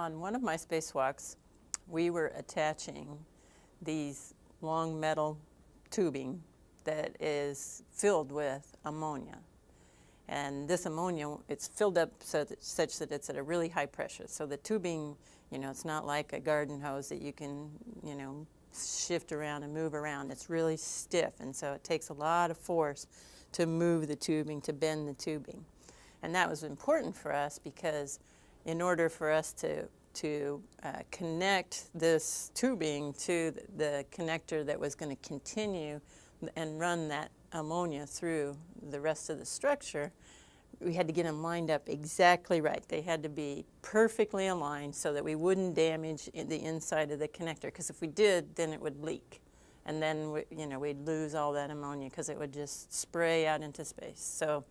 On one of my spacewalks, we were attaching these long metal tubing that is filled with ammonia. And this ammonia, it's filled up such that it's at a really high pressure. So the tubing, it's not like a garden hose that you can, shift around and move around. It's really stiff, and so it takes a lot of force to move the tubing, to bend the tubing. And that was important for us because in order for us to connect this tubing to the connector that was going to continue and run that ammonia through the rest of the structure, we had to get them lined up exactly right. They had to be perfectly aligned so that we wouldn't damage the inside of the connector, because if we did, then it would leak. And then we'd lose all that ammonia because it would just spray out into space. So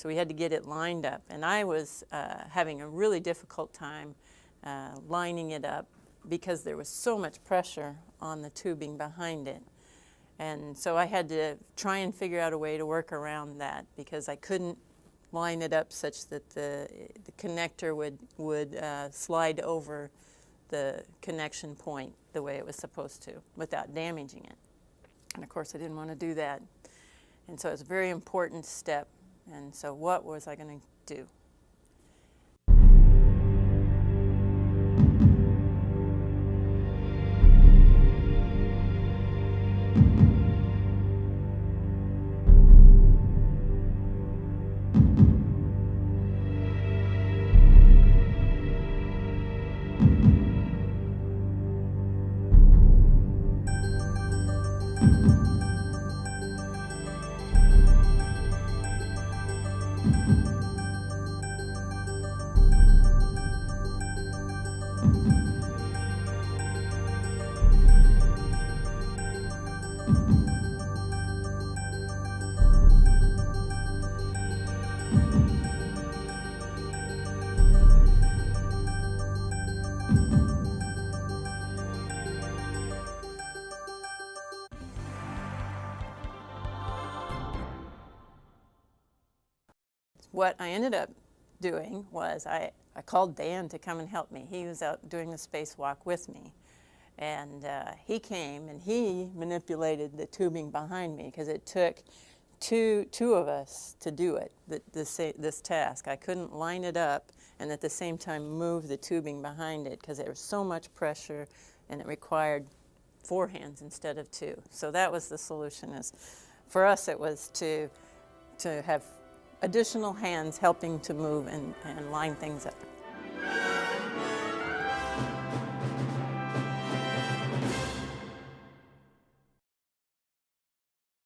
we had to get it lined up. And I was having a really difficult time lining it up because there was so much pressure on the tubing behind it. And so I had to try and figure out a way to work around that because I couldn't line it up such that the connector would slide over the connection point the way it was supposed to without damaging it. And of course I didn't want to do that. And so it's a very important step. And so what was I going to do? What I ended up doing was I called Dan to come and help me. He was out doing the spacewalk with me. And he came and he manipulated the tubing behind me because it took two of us to do it, this task. I couldn't line it up and at the same time move the tubing behind it because there was so much pressure and it required 4 hands instead of 2. So that was the solution. For us it was to have additional hands helping to move and line things up.